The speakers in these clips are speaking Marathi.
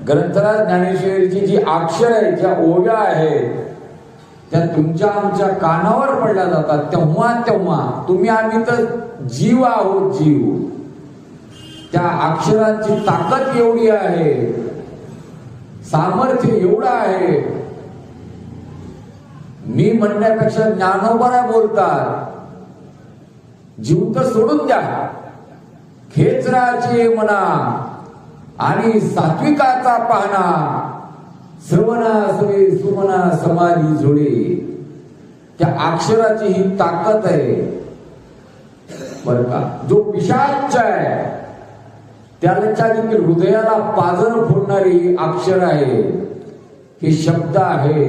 ग्रंथराज ज्ञानेश्वरीची जी अक्षर आहे, ज्या ओव्या आहेत, त्या तुमच्या आमच्या कानावर पडल्या जातात तेव्हा तेव्हा तुम्ही आम्ही तर जीव आहोत, जीव. त्या अक्षरांची ताकद एवढी आहे, सामर्थ्य एवढं आहे. मी म्हणण्यापेक्षा ज्ञानोबा बोलतात, जीव तर सोडून द्या, खेचराचे म्हणा आणि सात्विकाचा पाहणा, श्रवणा सवे सुमना समाधी जोडे. त्या अक्षराची ही ताकद आहे बर का. जो पिशाच आहे त्याच्या देखील हृदयाला पाजर फोडणारी अक्षर आहे, हे शब्द आहे.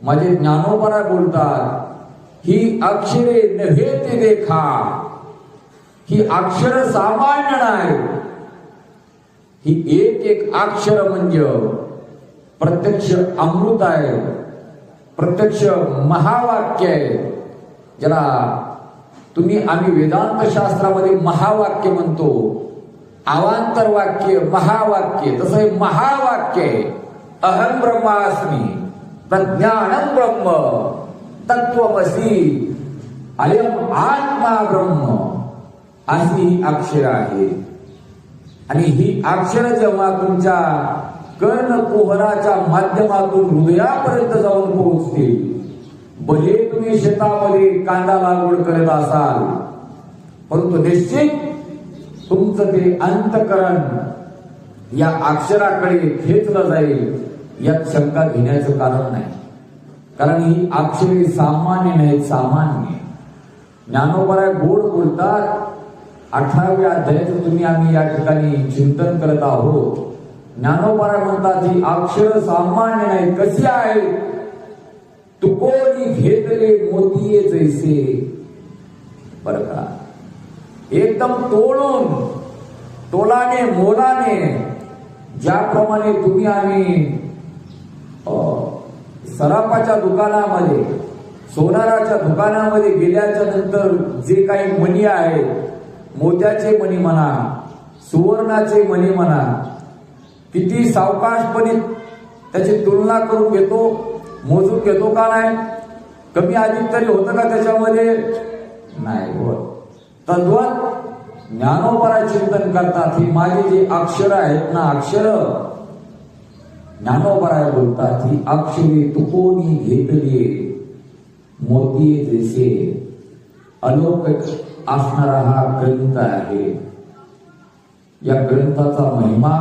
माझे ज्ञानोबा बोलतात, ही अक्षरे नव्हे ते देखा. ही अक्षर सामान्य नाही, ही एक एक अक्षर म्हणजे प्रत्यक्ष अमृत आहे, प्रत्यक्ष महावाक्य आहे. ज्याला तुम्ही आम्ही वेदांत शास्त्रामध्ये महावाक्य म्हणतो, अवांतर वाक्य, महावाक्य. तसं हे महावाक्य आहे. अहम ब्रह्मास्मी, प्रज्ञानम ब्रह्म, तत्वमसी, अयम आत्मा ब्रह्म, अशी ही अक्षर आहे. आणि ही अक्षर जेव्हा तुमच्या कर्णकुहराच्या माध्यमातून हृदयापर्यंत जाऊन पोहोचतील, भले तुम्ही शेतामध्ये कांदा लागवड करत असाल, परंतु निश्चित तुमचं ते अंतकरण या अक्षराकडे खेचलं जाईल, यात शंका घेण्याचं कारण नाही. कारण ही अक्षरे सामान्य नाहीत, सामान्य. ज्ञानोबा गोड बोलतात. 18व्या अध्यायाचं तुम्ही आम्ही या ठिकाणी चिंतन करत आहोत. ज्ञानोबा म्हणतात, ही अक्षर सामान्य नाही. कशी आहे? तुकोनी घेतले मोतीये जैसे. बर का, एकदम तोडून, तोलाने मोलाने, ज्याप्रमाणे तुम्ही आम्ही सराफाच्या दुकानामध्ये, सोनाराच्या दुकानामध्ये गेल्याच्या नंतर जे काही मणी आहेत, मोत्याचे मणी म्हणा, सुवर्णाचे मणी म्हणा, किती सावकाशपणे त्याची तुलना करून घेतो, मोजून घेतो का नाही? कमी अधिक तरी होतं का त्याच्यामध्ये? नाही होत. तद्वत ज्ञानोबा चिंतन करतात, ही माझी जे अक्षर आहेत ना, अक्षर, ज्ञानोबा बोलतात, ही अक्षरे तुकोनी घेतली मोती जैसे. अलौकिक असणारा हा ग्रंथ आहे. या ग्रंथाचा महिमा